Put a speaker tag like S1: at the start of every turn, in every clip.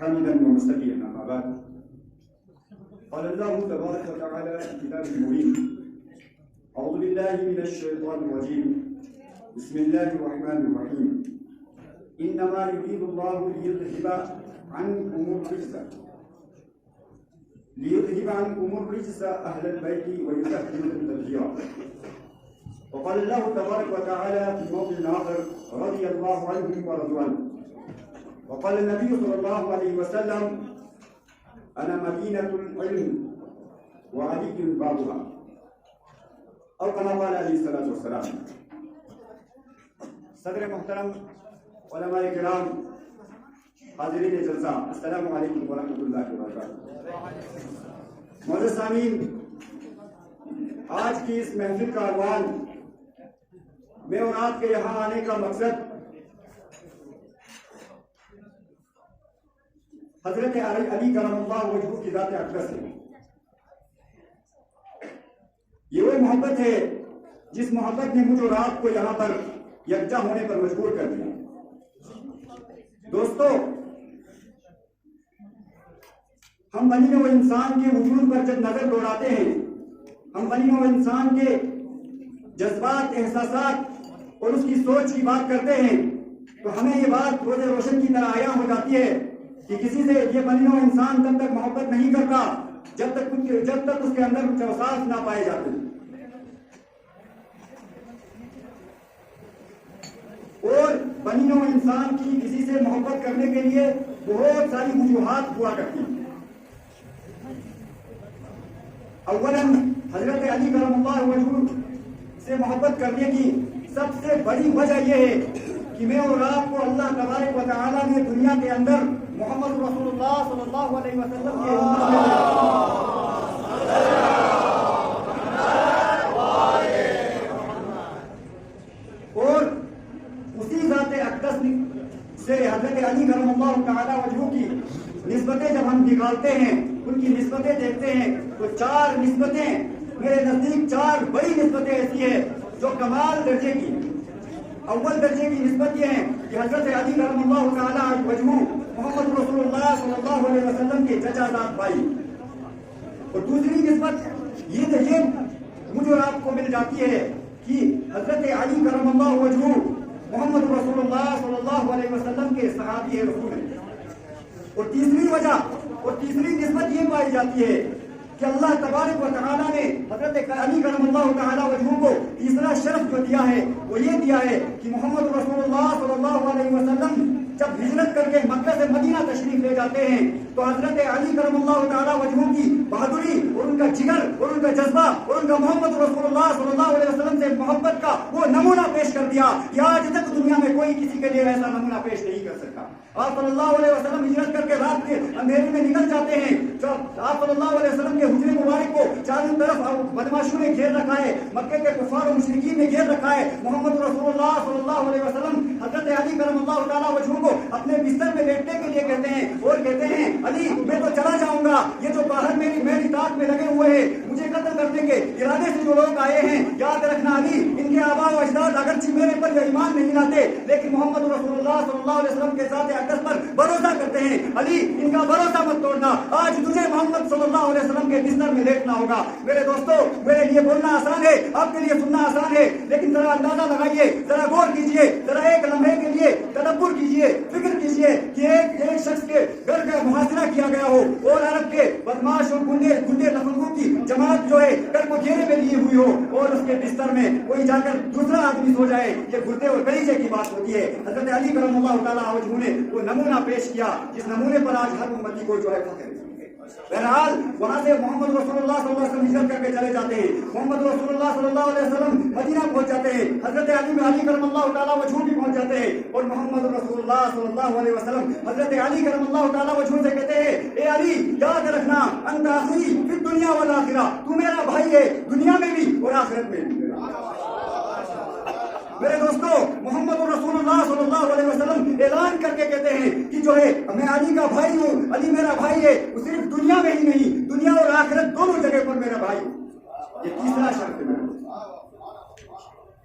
S1: حمدا ومستقيا. أما بعد، قال الله تبارك وتعالى في كتابه المبين: أعوذ بالله من الشيطان الرجيم، بسم الله الرحمن الرحيم. إنما يريد الله ليذهب عنكم الرجس أهل البيت ويطهركم تطهيرا. وقال الله تبارك وتعالى في موضع آخر: رضي الله عنهم ورضوا عنه. وقال النبي صلى الله عليه وسلم: أنا مدينة العلم وعلي بابها، أو كما قال عليه الصلاة والسلام. صدر محترم، علماء کرام، حاضرین جلسہ، السلام علیکم ورحمۃ اللہ وبرکاتہ. معزز سامعین، آج کی اس محفل کا عنوان میں اور آپ کے یہاں آنے کا مقصد حضرت علی کرم اللہ وجہہ کی ذات اقدس ہے. یہ وہ محبت ہے جس محبت نے مجھ اور آپ کو یہاں پر یکجا ہونے پر مجبور کر دیا. دوستو، ہم بنی نوع انسان کے وجود پر جب نظر دوڑاتے ہیں، ہم بنی نوع انسان کے جذبات، احساسات اور اس کی سوچ کی بات کرتے ہیں، تو ہمیں یہ بات روز روشن کی طرح عیاں ہو جاتی ہے کہ کسی سے یہ بنی نوع انسان تب تک محبت نہیں کرتا جب تک اس کے اندر کچھ اوصاف نہ پائے جاتے. اور بنی نوع انسان کی کسی سے محبت کرنے کے لیے بہت ساری وجوہات ہوا کرتی ہیں. اولاً حضرت علی کرم اللہ وجہہ سے محبت کرنے کی سب سے بڑی وجہ یہ ہے کہ میں اور آپ کو اللہ تبارک و تعالیٰ نے دنیا کے اندر محمد رسول اللہ صلی اللہ علیہ وسلم کے اور اسی ذات اقدس سے حضرت علی کرم اللہ تعالیٰ وجہہ کی نسبتیں جب ہم نکالتے ہیں، ان کی نسبتیں دیکھتے ہیں، تو 4 نسبتیں میرے نزدیک 4 بڑی نسبتیں ایسی ہیں جو کمال درجے کی. اول درجے کی نسبت یہ ہے کہ حضرت علی کرم اللہ تعالیٰ وجہہ محمد رسول اللہ صلی اللہ علیہ وسلم کے چچا زاد بھائی. اور دوسری نسبت یہ مجھے اور آپ کو مل جاتی ہے کہ حضرت علی کرم اللہ وجہہ محمد رسول اللہ صلی اللہ علیہ وسلم کے صحابی رسول ہیں. اور تیسری نسبت یہ پائی جاتی ہے کہ اللہ تبارک و تعالیٰ نے حضرت علی کرم اللہ تعالیٰ وجہہ کو تیسرا شرف جو دیا ہے وہ یہ دیا ہے کہ محمد رسول اللہ صلی اللہ علیہ وسلم جب ہجرت کر کے مکہ سے مدینہ تشریف لے جاتے ہیں تو حضرت علی کرم اللہ تعالیٰ وجہہ کی بہادری اور ان کا جگر اور ان کا جذبہ اور ان کا محمد رسول اللہ صلی اللہ علیہ وسلم سے محبت کا وہ نمونہ پیش کر دیا کہ آج تک دنیا میں کوئی کسی کے لیے ایسا نمونہ پیش نہیں کر سکا. آپ صلی اللہ علیہ وسلم ہجرت کر کے رات کے اندھیرے میں نکل جاتے ہیں. جب آپ صلی اللہ علیہ وسلم کے حجرے مبارک کو چاروں طرف بدماشوں نے گھیر رکھا ہے، مکے کے کفار و مشرکین نے گھیر رکھا ہے، محمد رسول اللہ صلی اللہ علیہ وسلم حضرت علی کرم اللہ تعالیٰ وجہہ کو اپنے بستر میں لیٹنے کے لیے کہتے ہیں اور کہتے ہیں: علی، میں تو چلا جاؤں گا، یہ جو باہر میری طاق میں لگے ہوئے ہیں مجھے قتل کرنے کے ارادے سے جو لوگ آئے ہیں، یاد رکھنا علی، ان کے آباء و اجداد اگرچہ میرے پر ایمان نہیں لاتے لیکن محمد رسول اللہ صلی اللہ علیہ وسلم کے ذات اقدس پر بھروسہ کرتے ہیں. علی، ان کا بھروسہ مت توڑنا، آج تجھے محمد صلی اللہ علیہ وسلم کے بستر میں لیٹنا ہوگا. میرے دوستو، میرے لیے بولنا آسان ہے، آپ کے لیے سننا آسان ہے، لیکن ذرا اندازہ لگائیے، ذرا غور کیجیے، ذرا ایک لمحے کے لیے تدبر کیجیے، فکر کیجیے کہ ایک شخص کے گھر کا محاصرہ کیا گیا ہو اور عرب کے بدماش اور گنڈے لفنگوں کی جماعت جو ہے گھر کو گھیرے میں لیے ہوئی ہو اور اس کے بستر میں کوئی جا کر دوسرا آدمی سو جائے. یہ گردے اور کلیجے کی بات ہوتی ہے. حضرت علی کرم اللہ تعالیٰ وجہہ نے وہ نمونہ پیش کیا جس نمونے پر آج ہر امتی کو جو ہے فخر ہے. بہرحال وہاں سے محمد رسول اللہ صلی اللہ علیہ وسلم ہجرت کر کے چلے جاتے ہیں. محمد رسول اللہ صلی اللہ علیہ وسلم مدینہ پہنچ جاتے ہیں. حضرت علی کرم اللہ تعالیٰ وجہہ بھی پہنچ جاتے ہیں اور محمد رسول اللہ صلی اللہ علیہ وسلم حضرت علی کرم اللہ تعالیٰ وجہہ سے کہتے ہیں: اے علی، یاد رکھنا، انت اخی فی الدنیا والآخرہ، تو میرا بھائی ہے دنیا میں بھی اور آخرت میں بھی. میرے دوستو، محمد رسول اللہ صلی اللہ علیہ وسلم اعلان کر کے کہتے ہیں کہ جو ہے میں علی کا بھائی ہوں، علی میرا بھائی ہے، وہ صرف دنیا میں ہی نہیں، دنیا اور آخرت دونوں جگہ پر میرا بھائی. یہ تیسرا شرف ہے.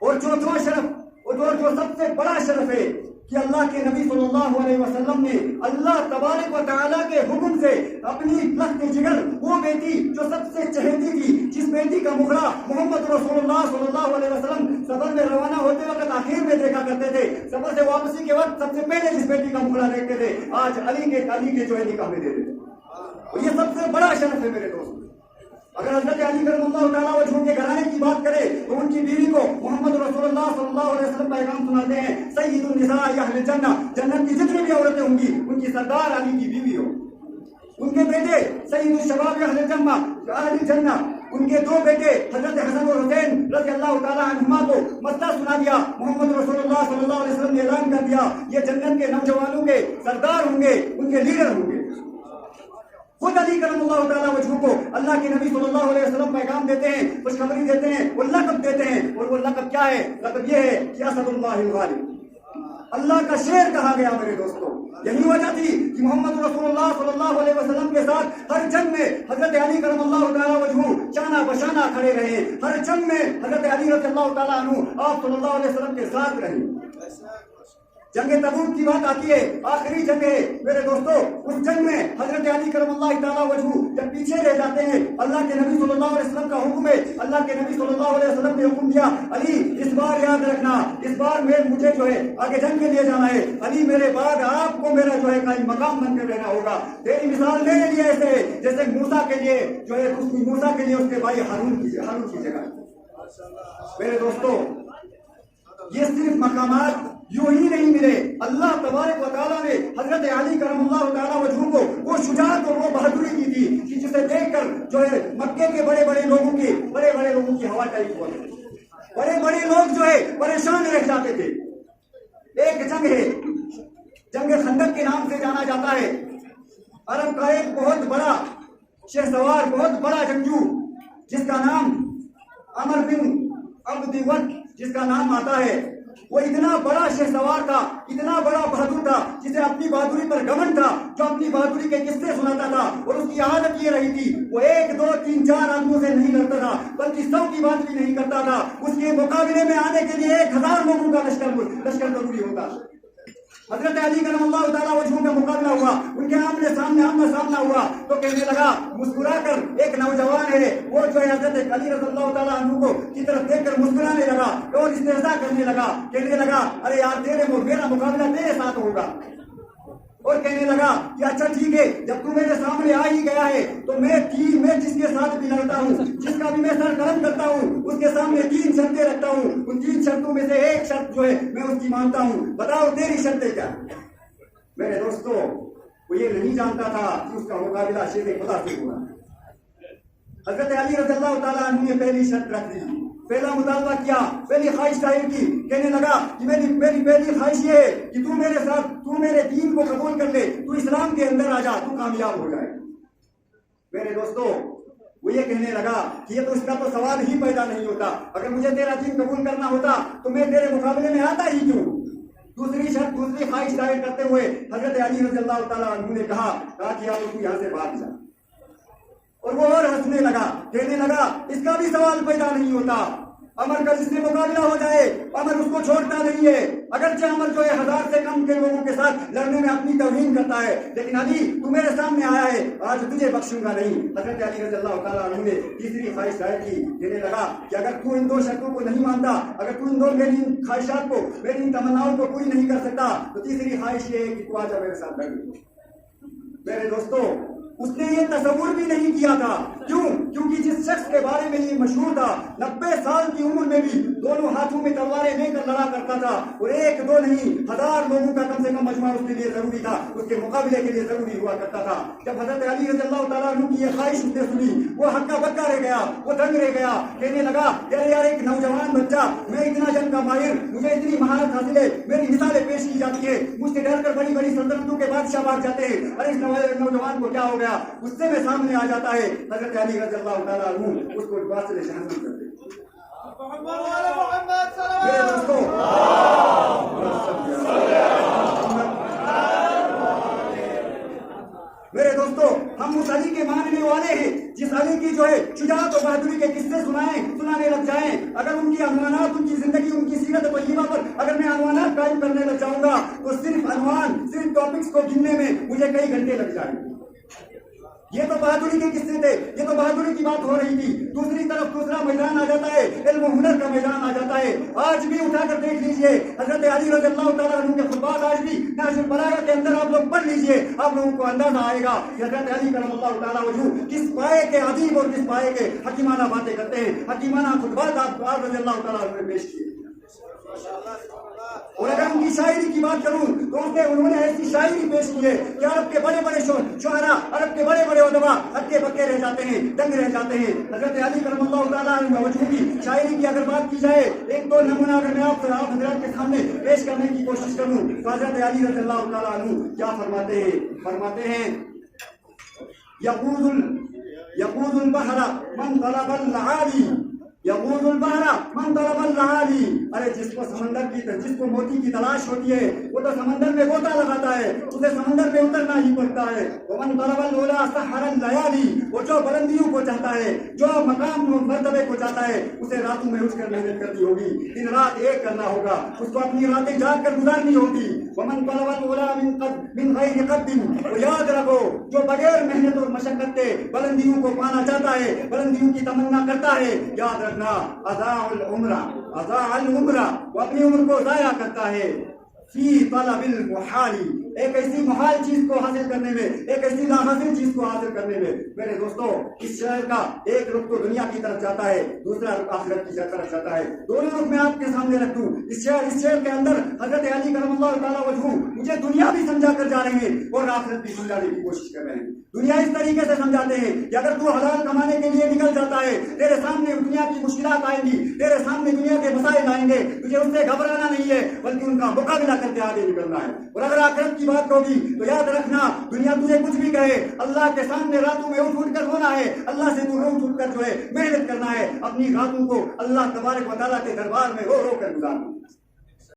S1: اور چوتھا شرف اور جو سب سے بڑا شرف ہے کہ اللہ کے نبی صلی اللہ علیہ وسلم نے اللہ تبارک و تعالیٰ کے حکم سے اپنی لخت جگر وہ بیٹی جو سب سے چہیتی تھی، جس بیٹی کا مخرا محمد رسول اللہ صلی اللہ علیہ وسلم سفر میں روانہ ہوتے وقت آخر میں دیکھا کرتے تھے، سفر سے واپسی کے وقت سب سے پہلے جس بیٹی کا مخرا دیکھتے تھے، آج علی کے جو ہے نکاح میں دے دیتے۔ یہ سب سے بڑا شرف ہے میرے دوست۔ اگر حضرت علی کرم اللہ تعالیٰ وجہ کے گھرانے کی بات کرے تو ان کی بیوی کو محمد رسول اللہ صلی اللہ علیہ وسلم پیغام سناتے ہیں، سید النساء اہل الجنہ، جنت کی جتنی بھی عورتیں ہوں گی ان کی سردار علی کی بیوی ہو۔ ان کے بیٹے سید الشباب اہل الجنہ، ان کے دو بیٹے حضرت حسن اور حسین رضی اللہ تعالیٰ عنہما کو مسئلہ سنا دیا، محمد رسول اللہ صلی اللہ علیہ وسلم نے اعلان کر دیا یہ جنت کے نوجوانوں کے سردار ہوں گے، ان کے لیڈر ہوں گے۔ خود علی کرم اللہ تعالیٰ وجہ کو اللہ کے نبی صلی اللہ علیہ وسلم پیغام دیتے ہیں، خوشخبری دیتے ہیں، وہ لقب دیتے ہیں، اور وہ لقب کیا ہے؟ لقب یہ ہے کہ اسد اللہ الغالب، اللہ کا شیر کہا گیا میرے دوستوں۔ یہی وجہ تھی کہ محمد رسول اللہ صلی اللہ علیہ وسلم کے ساتھ ہر جنگ میں حضرت علی کرم اللہ تعالیٰ وجہ چانا بشانہ کھڑے رہے، ہر جنگ میں حضرت علی رضی اللہ تعالیٰ عنہ آپ صلی اللہ علیہ وسلم کے ساتھ رہے۔ جنگ تبوک کی بات آتی ہے، آخری جنگ ہے میرے دوستو، اس جنگ میں حضرت علی کرم اللہ تعالیٰ وجہ جب پیچھے رہ جاتے ہیں، اللہ کے نبی صلی اللہ علیہ وسلم کا حکم ہے، اللہ کے نبی صلی اللہ علیہ وسلم نے حکم دیا، علی اس بار یاد رکھنا، اس بار میں مجھے جو ہے آگے جنگ کے لیے جانا ہے، علی میرے بعد آپ کو میرا جو ہے قائم مقام بن کے رہنا ہوگا۔ تیری مثال میرے لیے ایسے ہے جیسے موسیٰ کے لیے جو ہے موسیٰ کے لیے اس کے بھائی ہارون کی جگہ۔ میرے دوستو یہ صرف مقامات یوں ہی نہیں ملے، اللہ تبارک و تعالیٰ نے حضرت علی کرم اللہ تعالیٰ وجہ کو وہ شجاعت اور وہ بہادری کی تھی کہ جسے دیکھ کر جو ہے مکے کے بڑے بڑے لوگوں کی ہوا ٹائپ ہوا، بڑے بڑے لوگ جو ہے پریشان رہ جاتے تھے۔ ایک جنگ ہے، جنگ خندق کے نام سے جانا جاتا ہے، عرب کا ایک بہت بڑا شہسوار، بہت بڑا جنگجو جس کا نام عمر بن عبد ود جس کا نام آتا ہے، وہ اتنا بڑا شہسوار تھا، اتنا بڑا بہادر تھا، جسے اپنی بہادری پر گمنڈ تھا، جو اپنی بہادری کے قصے سناتا تھا، اور اس کی عادت یہ رہی تھی وہ 1 2 3 4 آدمیوں سے نہیں لڑتا تھا بلکہ 100 کی بات بھی نہیں کرتا تھا۔ اس کے مقابلے میں آنے کے لیے 1000 لوگوں کا لشکر ضروری ہوتا۔ حضرت علی کرم اللہ تعالیٰ وجہ کا مقابلہ ہوا، ان کے آمنے سامنا ہوا تو کہنے لگا، مسکرا کر ایک نوجوان ہے وہ جو ہے حضرت علی رضی اللہ تعالیٰ عنہ کو کی طرف دیکھ کر مسکرانے لگا اور استہزاء کرنے لگا، کہنے لگا ارے یار میرا مقابلہ تیرے ساتھ ہوگا، اور کہنے لگا کہ اچھا ٹھیک ہے، جب تو میرے سامنے آ ہی گیا ہے تو میں جس کے ساتھ بھی لڑتا ہوں، جس کا بھی میں سر قلم کرتا ہوں، اس کے سامنے 3 شرطیں رکھتا ہوں، ان 3 شرطوں میں سے ایک شرط جو ہے میں اس کی مانتا ہوں، بتاؤ تیری شرطیں کیا؟ میرے دوستو وہ یہ نہیں جانتا تھا کہ اس کا مقابلہ شیر خدا سے ہوا۔ حضرت علی رضی اللہ تعالیٰ عنہ نے پہلی شرط رکھ دی، پہلا مطالبہ کیا، پہلی خواہش ظاہر کی، کہنے لگا کہ میری پہلی خواہش یہ ہے کہ تو میرے ساتھ، تو میرے دین کو قبول کر لے، تو اسلام کے اندر آ جا، تو کامیاب ہو جائے۔ میرے دوستو وہ یہ کہنے لگا کہ یہ تو اس کا تو سوال ہی پیدا نہیں ہوتا، اگر مجھے تیرا دین قبول کرنا ہوتا تو میں تیرے مقابلے میں آتا ہی کیوں۔ دوسری خواہش ظاہر کرتے ہوئے حضرت علی رضی اللہ تعالیٰ عنہ نے کہا کہ آپ تو یہاں سے بھاگ جا، اور وہ اور ہنسنے لگا، کہنے لگا اس کا بھی سوال پیدا نہیں ہوتا، عمر کا جس سے مقابلہ ہو جائے عمر اس کو چھوڑتا نہیں ہے، اگرچہ عمر جو ہے 1000 سے کم کے لوگوں کے ساتھ لڑنے میں اپنی توہین کرتا ہے، لیکن علی تو میرے سامنے آیا ہے، آج تجھے بخشوں گا نہیں۔ حضرت علی رضی اللہ تعالیٰ عنہ نے تیسری خواہش ظاہر کی، کہنے لگا کہ اگر تو ان 2 شرطوں کو نہیں مانتا، اگر تو ان 2 میری خواہشات کو، میری تمناؤں کو پوری نہیں کر سکتا تو تیسری خواہش یہ ہے کہ تو آجا میرے ساتھ لڑ۔ میرے دوستو اس نے یہ تصور بھی نہیں کیا تھا، کیونکہ جس شخص کے بارے میں یہ مشہور تھا 90 سال کی عمر میں بھی دونوں ہاتھوں میں تلواریں لے کر لڑا کرتا تھا، اور 1 2 نہیں 1000 لوگوں کا کم سے کم مجمع اس کے لیے ضروری تھا، اس کے مقابلے کے لیے ضروری ہوا کرتا تھا۔ جب حضرت علی رضی اللہ تعالیٰ عنہ کی یہ خواہش اس نے سنی، وہ ہکا بکا رہ گیا، وہ دنگ رہ گیا، کہنے لگا یار ایک نوجوان بچہ، میں اتنا جنگ کا ماہر، مجھے اتنی مہارت حاصل ہے، میری مثالیں پیش کی جاتی ہے، مجھ سے ڈر کر بڑی بڑی سلطنتوں کے بادشاہ بھاگ جاتے ہیں، ارے اس نوجوان کو کیا ہو گیا؟ اس سے میں سامنے آ جاتا ہے، حضرت علی رضی اللہ تعالیٰ عنہ اس کو واصل جہنم کرتے۔ میرے دوستو میرے دوستو ہم اس علی کے ماننے والے ہیں جس علی کی جو ہے شجاعت و بہادری کے قصے سنانے لگ جائیں، اگر ان کی عنوانات، ان کی زندگی، ان کی سیرت طیبہ پر اگر میں عنوانات نظام قائم کرنے لگ جاؤں گا تو صرف عنوان، صرف ٹاپکس کو گننے میں مجھے کئی گھنٹے لگ جائیں گے۔ یہ تو بہادری کے قصے تھے، یہ تو بہادری کی بات ہو رہی تھی۔ دوسری طرف دوسرا میدان آ جاتا ہے، علم و ہنر کا میدان آ جاتا ہے۔ آج بھی اٹھا کر دیکھ لیجئے حضرت علی رضی اللہ تعالیٰ عنہ کے خطبات آج بھی نہج البلاغہ کے اندر آپ لوگ پڑھ لیجئے، آپ لوگوں کو اندازہ آئے گا کہ حضرت علی کرم اللہ تعالیٰ وجہ کس پائے کے ادیب اور کس پائے کے حکیمانہ باتیں کرتے ہیں، حکیمانہ خطبات آپ رضی اللہ تعالیٰ عنہ نے پیش کیے۔ اور اگر ان کی شاعری کی بات کروں تو انہوں نے ایسی شاعری پیش کی ہے کہ عرب کے بڑے بڑے شعراء، عرب کے بڑے بڑے ادبا ہکے بکے رہ جاتے ہیں، دنگ رہ جاتے ہیں۔ حضرت علی کرم اللہ تعالیٰ عنہ وجہ کی شاعری کی اگر بات کی جائے، ایک دو نمونہ اگر میں آپ حضرات کے سامنے پیش کرنے کی کوشش کروں تو حضرت علی رضی اللہ تعالیٰ عنہ کیا فرماتے ہیں یقود البحر من طلب العالی، یقود البحر من طلب العالی۔ ارے جس کو موتی کی تلاش ہوتی ہے وہ تو سمندر میں غوطہ لگاتا ہے، اسے سمندر میں اترنا ہی پڑتا ہے۔ ومن طلب العلا سحر اللیالی، وہ جو بلندیوں کو چاہتا ہے، جو مقام مرتبے کو چاہتا ہے، اسے راتوں میں اٹھ کر محنت کرنی ہوگی، دن رات ایک کرنا ہوگا، اس کو اپنی راتیں جاگ کر گزارنی ہوگی۔ ومن طلب العلا من غیر قد، وہ یاد رکھو جو بغیر محنت اور مشقت کے بلندیوں کو پانا چاہتا ہے، بلندیوں کی تمنا کرتا ہے، یاد رکھنا اضاع العمر، وہ اپنی عمر کو ضائع کرتا ہے فی طلب المحال، ایک ایسی محال چیز کو حاصل کرنے میں، ایک ایسی ناحاصل چیز کو حاصل کرنے میں۔ میرے دوستو، اس شہر کا ایک رخ تو دنیا کی طرف جاتا ہے، دوسرا رخ آخرت کی طرف جاتا ہے۔ دونوں رخ میں آپ کے سامنے رکھ دوں۔ اس شہر کے اندر حضرت علی کرم اللہ تعالیٰ وجہ مجھے دنیا بھی سمجھا کر جا رہے ہیں اور آخرت بھی سمجھانے کی کوشش کر رہے ہیں۔ دنیا اس طریقے سے سمجھاتے ہیں کہ اگر تو حلال کمانے کے لیے نکل جاتا ہے، تیرے سامنے دنیا کی مشکلات آئیں گی، تیرے سامنے دنیا کے مسائل آئیں گے، تجھے ان سے گھبرانا نہیں ہے بلکہ ان کا مقابلہ کر کے آگے نکلنا ہے۔ اور اگر آخرت کی بات ہوگی تو یاد رکھنا، دنیا تجھے کچھ بھی کہے، اللہ کے سامنے راتوں میں اٹھ کر رونا ہے، اللہ سے تو اٹھ کر جو ہے محنت کرنا ہے، اپنی راتوں کو اللہ تبارک و تعالیٰ کے دربار میں رو کر گزارنا۔